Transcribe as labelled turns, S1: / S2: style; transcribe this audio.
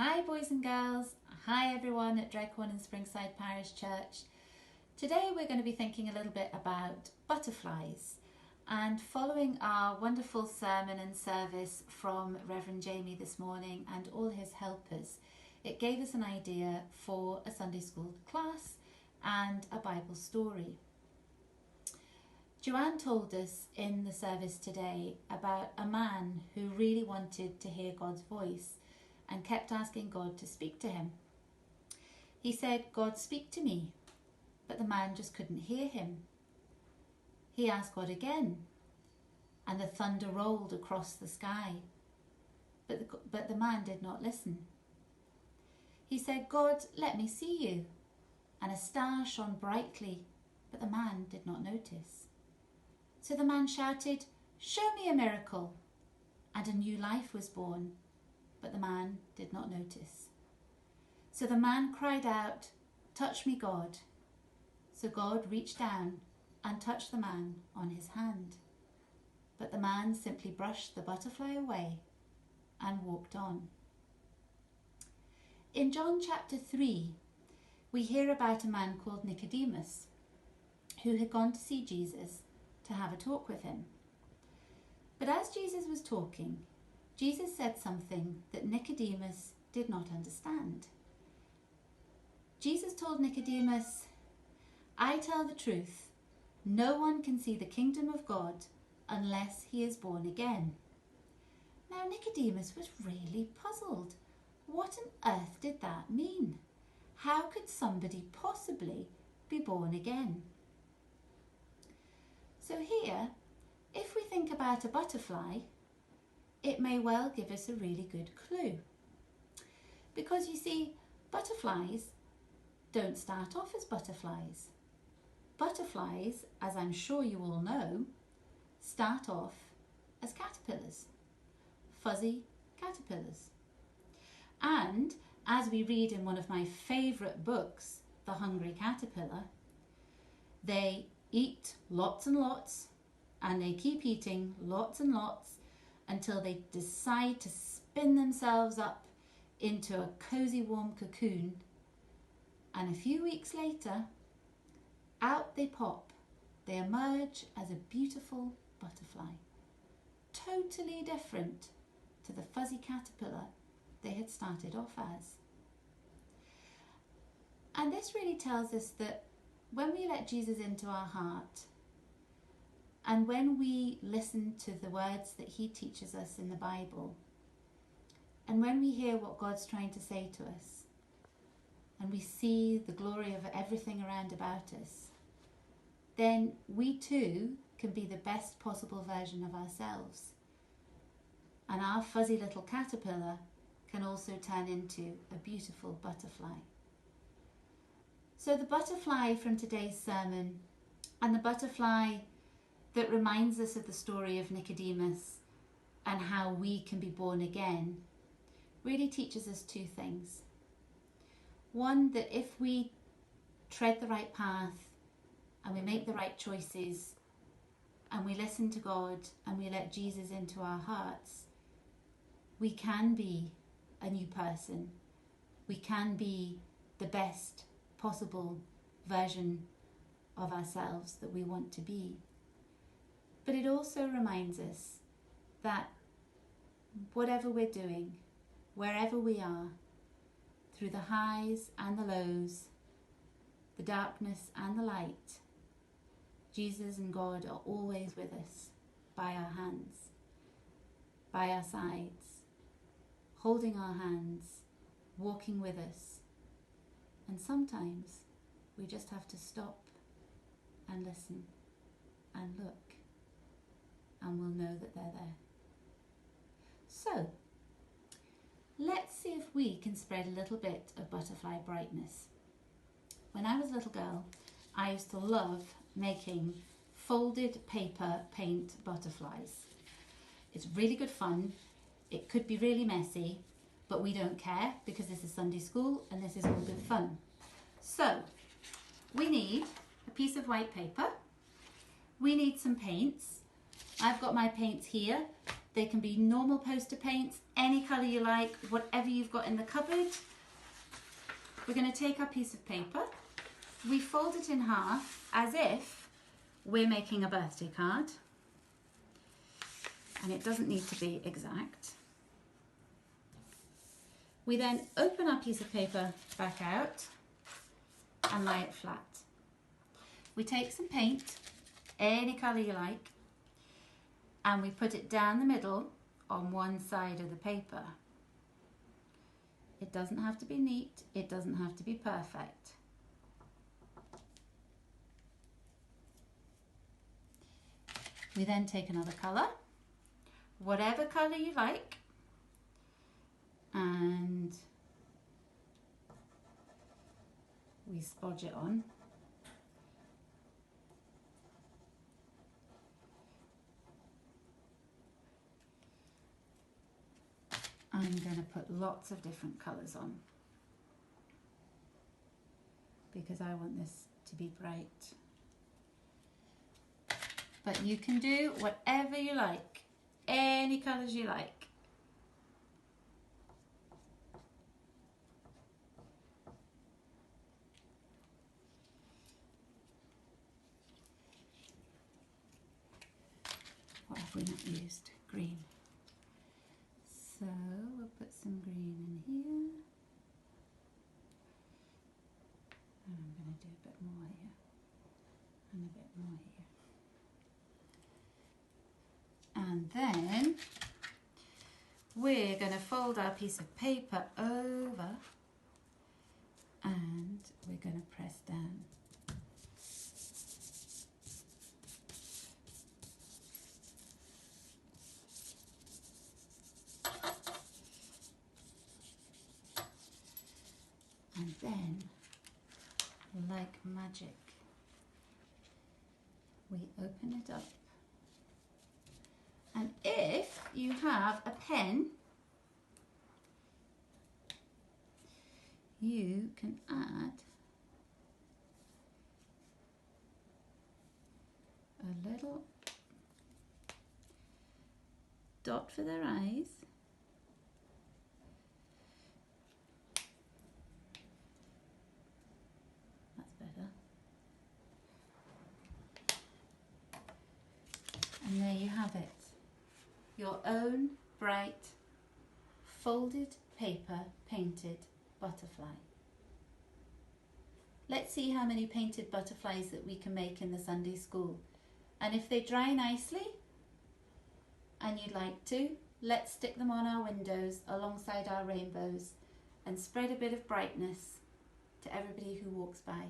S1: Hi boys and girls, hi everyone at Dreghorn and Springside Parish Church. Today we're going to be thinking a little bit about butterflies, and following our wonderful sermon and service from Reverend Jamie this morning and all his helpers, it gave us an idea for a Sunday school class and a Bible story. Joanne told us in the service today about a man who really wanted to hear God's voice and kept asking God to speak to him. He said, "God, speak to me," but the man just couldn't hear him. He asked God again, and the thunder rolled across the sky, but the man did not listen. He said, "God, let me see you," and a star shone brightly, but the man did not notice. So the man shouted, "Show me a miracle," and a new life was born, but the man did not notice. So the man cried out, "Touch me, God." So God reached down and touched the man on his hand. But the man simply brushed the butterfly away and walked on. In John chapter 3, we hear about a man called Nicodemus who had gone to see Jesus to have a talk with him. But as Jesus was talking, Jesus said something that Nicodemus did not understand. Jesus told Nicodemus, "I tell the truth, no one can see the kingdom of God unless he is born again." Now Nicodemus was really puzzled. What on earth did that mean? How could somebody possibly be born again? So here, if we think about a butterfly, it may well give us a really good clue. Because you see, butterflies don't start off as butterflies. Butterflies, as I'm sure you all know, start off as caterpillars, fuzzy caterpillars. And as we read in one of my favourite books, The Hungry Caterpillar, they eat lots and lots, and they keep eating lots and lots until they decide to spin themselves up into a cosy warm cocoon, and a few weeks later, out they pop. They emerge as a beautiful butterfly, totally different to the fuzzy caterpillar they had started off as. And this really tells us that when we let Jesus into our heart, and when we listen to the words that he teaches us in the Bible, and when we hear what God's trying to say to us, and we see the glory of everything around about us, then we too can be the best possible version of ourselves. And our fuzzy little caterpillar can also turn into a beautiful butterfly. So the butterfly from today's sermon, and the butterfly that reminds us of the story of Nicodemus and how we can be born again, really teaches us two things. One, that if we tread the right path and we make the right choices and we listen to God and we let Jesus into our hearts, we can be a new person. We can be the best possible version of ourselves that we want to be. But it also reminds us that whatever we're doing, wherever we are, through the highs and the lows, the darkness and the light, Jesus and God are always with us, by our hands, by our sides, holding our hands, walking with us. And sometimes we just have to stop and listen and look, and we'll know that they're there. So, let's see if we can spread a little bit of butterfly brightness. When I was a little girl, I used to love making folded paper paint butterflies. It's really good fun. It could be really messy, but we don't care because this is Sunday school and this is all good fun. So, we need a piece of white paper. We need some paints. I've got my paints here. They can be normal poster paints, any colour you like, whatever you've got in the cupboard. We're going to take our piece of paper. We fold it in half as if we're making a birthday card. And it doesn't need to be exact. We then open our piece of paper back out and lie it flat. We take some paint, any colour you like, and we put it down the middle on one side of the paper. It doesn't have to be neat, it doesn't have to be perfect. We then take another colour, whatever colour you like, and we spodge it on. I'm going to put lots of different colours on because I want this to be bright. But you can do whatever you like, any colours you like. What have we not used? Green. So we'll put some green in here. And I'm going to do a bit more here. And a bit more here. And then we're going to fold our piece of paper over and we're going to press down. And then, like magic, we open it up. And if you have a pen, you can add a little dot for their eyes. And there you have it, your own bright folded paper painted butterfly. Let's see how many painted butterflies that we can make in the Sunday school. And if they dry nicely and you'd like to, let's stick them on our windows alongside our rainbows and spread a bit of brightness to everybody who walks by.